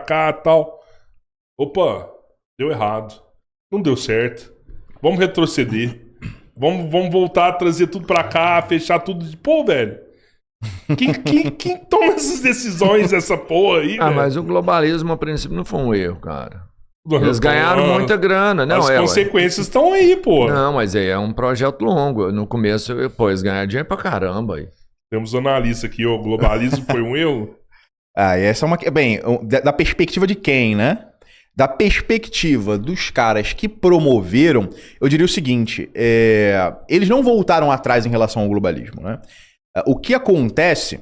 cá e tal. Opa, deu errado. Não deu certo. Vamos retroceder. Vamos voltar a trazer tudo pra cá, fechar tudo. Pô, velho. Quem toma essas decisões, essa porra aí, velho? Mas o globalismo, a princípio, não foi um erro, cara. Eles ganharam muita grana. Não, as consequências estão aí, pô. Não, mas é um projeto longo. No começo, eles ganharam dinheiro pra caramba aí. Temos um analista aqui, o globalismo foi um erro? Essa é uma... Bem, da perspectiva de quem, né? Da perspectiva dos caras que promoveram, eu diria o seguinte, eles não voltaram atrás em relação ao globalismo, né? O que acontece,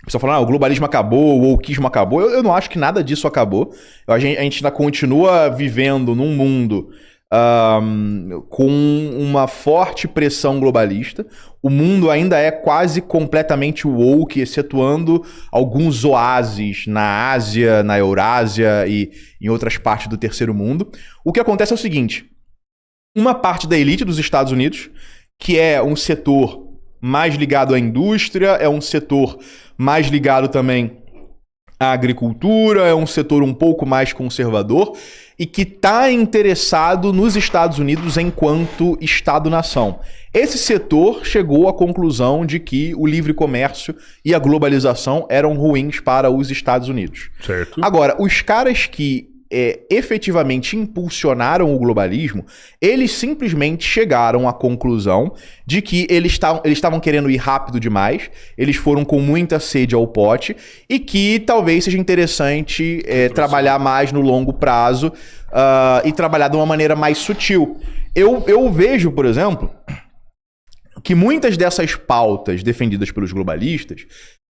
o pessoal fala, o globalismo acabou, o wokeismo acabou, eu não acho que nada disso acabou. A gente ainda continua vivendo num mundo com uma forte pressão globalista. O mundo ainda é quase completamente woke, excetuando alguns oásis na Ásia, na Eurásia e em outras partes do terceiro mundo. O que acontece é o seguinte, uma parte da elite dos Estados Unidos, que é um setor mais ligado à indústria, é um setor mais ligado também à agricultura, é um setor um pouco mais conservador e que está interessado nos Estados Unidos enquanto Estado-nação. Esse setor chegou à conclusão de que o livre comércio e a globalização eram ruins para os Estados Unidos. Certo. Agora, os caras que efetivamente impulsionaram o globalismo, eles simplesmente chegaram à conclusão de que eles estavam querendo ir rápido demais, eles foram com muita sede ao pote e que talvez seja interessante trabalhar mais no longo prazo e trabalhar de uma maneira mais sutil. Eu vejo, por exemplo, que muitas dessas pautas defendidas pelos globalistas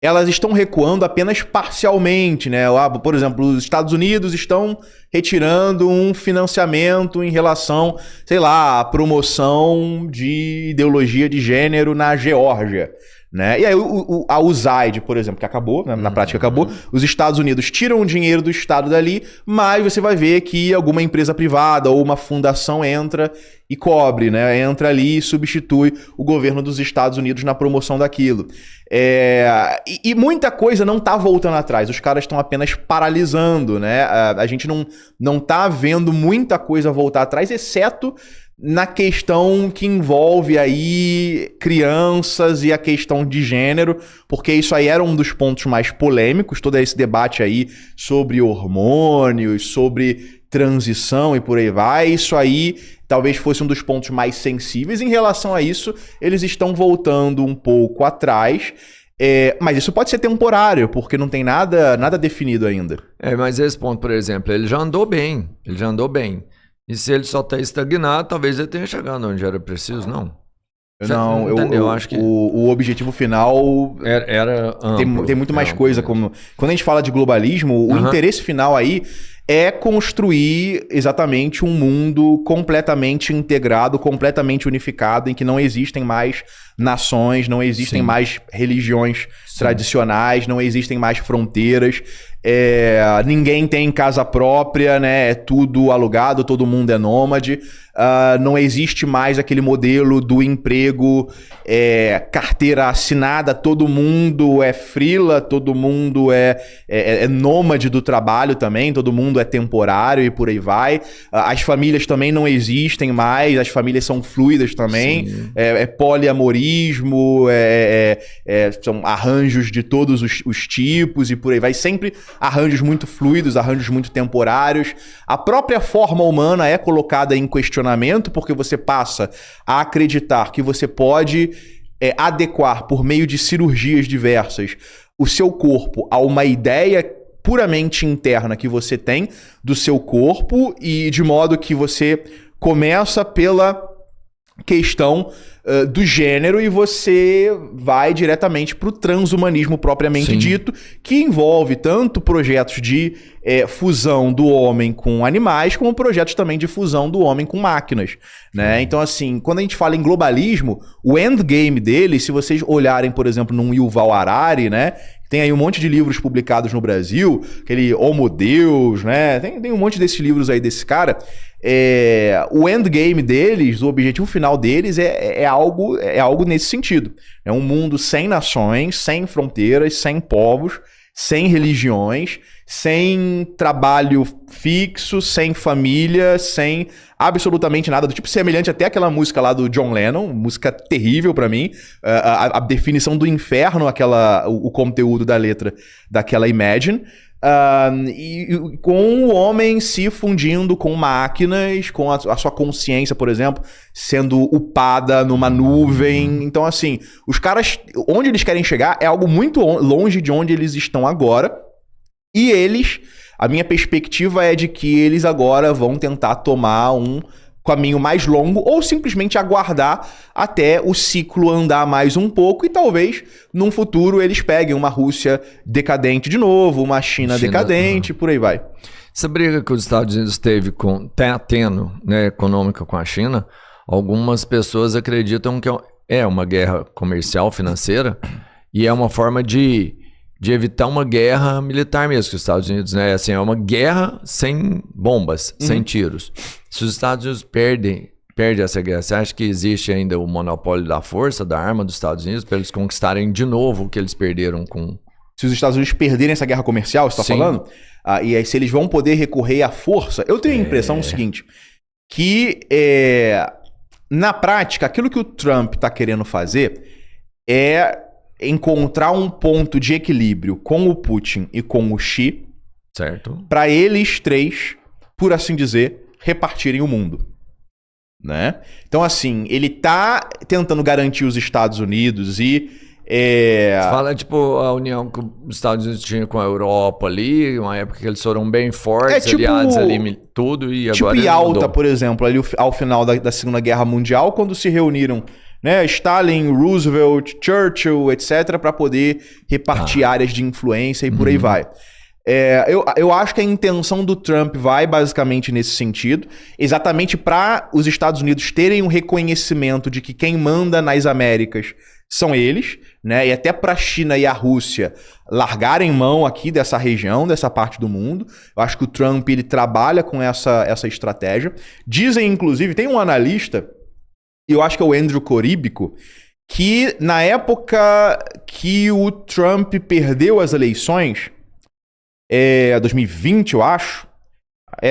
elas estão recuando apenas parcialmente, né? Por exemplo, os Estados Unidos estão retirando um financiamento em relação, sei lá, à promoção de ideologia de gênero na Geórgia, né? E aí a USAID, por exemplo, que acabou, né? Na prática acabou, os Estados Unidos tiram o dinheiro do Estado dali, mas você vai ver que alguma empresa privada ou uma fundação entra e cobre, né? Entra ali e substitui o governo dos Estados Unidos na promoção daquilo. E muita coisa não tá voltando atrás, os caras estão apenas paralisando, né? A gente não tá vendo muita coisa voltar atrás, exceto na questão que envolve aí crianças e a questão de gênero, porque isso aí era um dos pontos mais polêmicos, todo esse debate aí sobre hormônios, sobre transição e por aí vai, isso aí talvez fosse um dos pontos mais sensíveis. Em relação a isso, eles estão voltando um pouco atrás, mas isso pode ser temporário, porque não tem nada definido ainda. Mas esse ponto, por exemplo, ele já andou bem. E se ele só está estagnado, talvez ele tenha chegado onde era preciso, não? Não, eu acho que o objetivo final era amplo, tem muito mais coisa. Quando a gente fala de globalismo, o interesse final aí é construir exatamente um mundo completamente integrado, completamente unificado, em que não existem mais nações, não existem mais religiões tradicionais, não existem mais fronteiras, ninguém tem casa própria, né? É tudo alugado, todo mundo é nômade, não existe mais aquele modelo do emprego, carteira assinada, todo mundo é freela, todo mundo é nômade do trabalho também, todo mundo é temporário e por aí vai. As famílias também não existem mais, as famílias são fluidas também, poliamorismo, são arranjos de todos os tipos e por aí vai, sempre arranjos muito fluidos, arranjos muito temporários. A própria forma humana é colocada em questionamento porque você passa a acreditar que você pode adequar por meio de cirurgias diversas o seu corpo a uma ideia puramente interna que você tem do seu corpo e de modo que você começa pela questão do gênero e você vai diretamente para o transhumanismo propriamente dito, que envolve tanto projetos de fusão do homem com animais, como projetos também de fusão do homem com máquinas, né? Então, assim, quando a gente fala em globalismo, o endgame dele, se vocês olharem, por exemplo, num Yuval Harari, né? Tem aí um monte de livros publicados no Brasil, aquele Homo Deus, né? Tem um monte desses livros aí desse cara. O endgame deles, o objetivo final deles é algo nesse sentido. É um mundo sem nações, sem fronteiras, sem povos, sem religiões, sem trabalho fixo, sem família, sem absolutamente nada do tipo, semelhante até aquela música lá do John Lennon, música terrível pra mim, a definição do inferno, o conteúdo da letra daquela Imagine. E com o homem se fundindo com máquinas, com a sua consciência, por exemplo, sendo upada numa nuvem. Então, assim, os caras, onde eles querem chegar é algo muito longe de onde eles estão agora. E a minha perspectiva é de que eles agora vão tentar tomar um caminho mais longo ou simplesmente aguardar até o ciclo andar mais um pouco e talvez num futuro eles peguem uma Rússia decadente de novo, uma China decadente, por aí vai. Essa briga que os Estados Unidos tá tendo, né, econômica com a China, algumas pessoas acreditam que é uma guerra comercial, financeira, e é uma forma de evitar uma guerra militar mesmo, que os Estados Unidos, né, assim, é uma guerra sem bombas, sem tiros. Se os Estados Unidos perdem essa guerra, você acha que existe ainda o monopólio da força, da arma dos Estados Unidos, para eles conquistarem de novo o que eles perderam com... Se os Estados Unidos perderem essa guerra comercial, você está falando? E aí se eles vão poder recorrer à força, eu tenho a impressão seguinte, que na prática, aquilo que o Trump está querendo fazer é encontrar um ponto de equilíbrio com o Putin e com o Xi, certo? Para eles três, por assim dizer, repartirem o mundo, né? Então, assim, ele tá tentando garantir os Estados Unidos e... Você fala, tipo, a união que os Estados Unidos tinham com a Europa ali, uma época que eles foram bem fortes, tipo, aliados ali, tudo, e tipo agora... Tipo Yalta, por exemplo, ali ao final da Segunda Guerra Mundial, quando se reuniram, né, Stalin, Roosevelt, Churchill, etc., para poder repartir áreas de influência e por aí vai. Eu acho que a intenção do Trump vai basicamente nesse sentido, exatamente para os Estados Unidos terem um reconhecimento de que quem manda nas Américas são eles, né? E até para a China e a Rússia largarem mão aqui dessa região, dessa parte do mundo. Eu acho que o Trump ele trabalha com essa estratégia. Dizem, inclusive, tem um analista, eu acho que é o Andrew Korybico, que na época que o Trump perdeu as eleições, 2020, eu acho.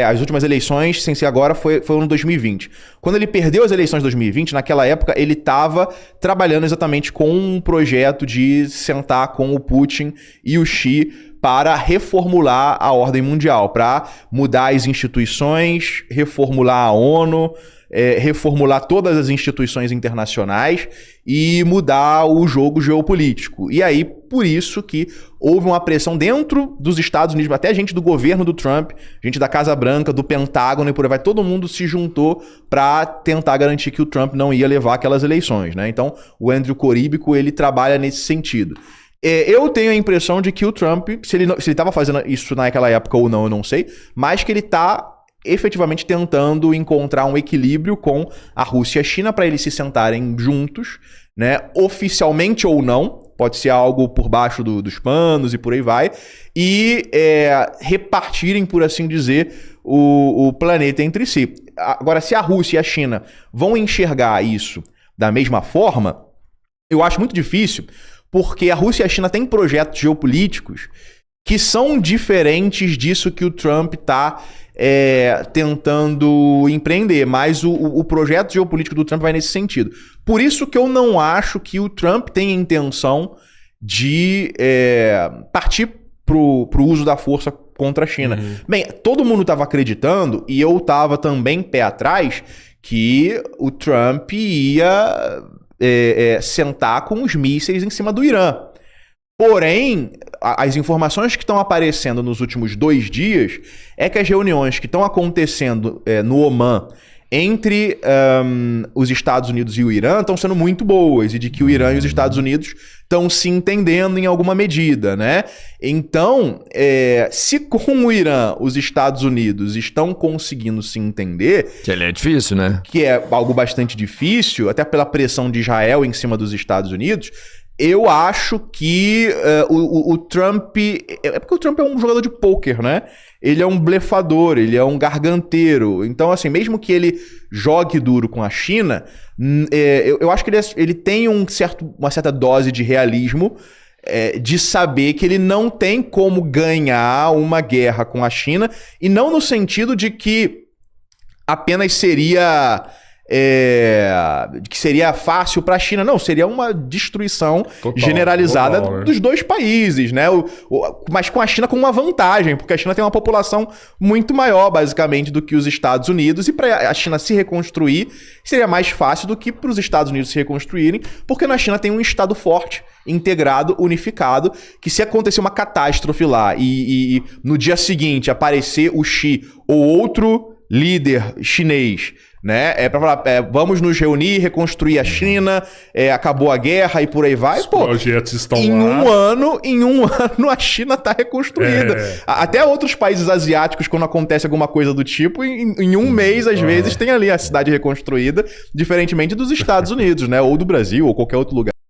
As últimas eleições, sem ser agora, foram em 2020. Quando ele perdeu as eleições de 2020, naquela época, ele estava trabalhando exatamente com um projeto de sentar com o Putin e o Xi para reformular a ordem mundial, para mudar as instituições, reformular a ONU, reformular todas as instituições internacionais e mudar o jogo geopolítico. E aí, por isso que houve uma pressão dentro dos Estados Unidos, até gente do governo do Trump, gente da Casa Branca, do Pentágono e por aí vai, todo mundo se juntou para tentar garantir que o Trump não ia levar aquelas eleições, né? Então, o Andrew Korybico, ele trabalha nesse sentido. Eu tenho a impressão de que o Trump, se ele estava fazendo isso naquela época ou não, eu não sei, mas que ele está efetivamente tentando encontrar um equilíbrio com a Rússia e a China para eles se sentarem juntos, né? Oficialmente ou não, pode ser algo por baixo dos panos e por aí vai, e repartirem, por assim dizer, o planeta entre si. Agora, se a Rússia e a China vão enxergar isso da mesma forma, eu acho muito difícil, porque a Rússia e a China têm projetos geopolíticos que são diferentes disso que o Trump está tentando empreender, mas o projeto geopolítico do Trump vai nesse sentido. Por isso que eu não acho que o Trump tem a intenção de partir pro uso da força contra a China. Bem, todo mundo estava acreditando, e eu estava também pé atrás, que o Trump ia sentar com os mísseis em cima do Irã. Porém, as informações que estão aparecendo nos últimos 2 dias é que as reuniões que estão acontecendo no Omã entre os Estados Unidos e o Irã estão sendo muito boas, e de que o Irã e os Estados Unidos estão se entendendo em alguma medida, né? Então, se com o Irã os Estados Unidos estão conseguindo se entender... Que é difícil, né? Que é algo bastante difícil, até pela pressão de Israel em cima dos Estados Unidos... Eu acho que o Trump... É porque o Trump é um jogador de pôquer, né? Ele é um blefador, ele é um garganteiro. Então, assim, mesmo que ele jogue duro com a China, eu acho que ele tem uma certa dose de realismo de saber que ele não tem como ganhar uma guerra com a China, e não no sentido de que apenas seria fácil para a China. Não, seria uma destruição generalizada dos dois países, né? Mas com a China com uma vantagem, porque a China tem uma população muito maior, basicamente, do que os Estados Unidos, e para a China se reconstruir seria mais fácil do que para os Estados Unidos se reconstruírem, porque na China tem um Estado forte, integrado, unificado, que se acontecer uma catástrofe lá e no dia seguinte aparecer o Xi ou outro líder chinês, né? Pra falar, vamos nos reunir, reconstruir a China, acabou a guerra e por aí vai. Os projetos estão em lá. Em um ano a China tá reconstruída. Até outros países asiáticos, quando acontece alguma coisa do tipo, em um mês, às vezes, tem ali a cidade reconstruída, diferentemente dos Estados Unidos, né? Ou do Brasil, ou qualquer outro lugar.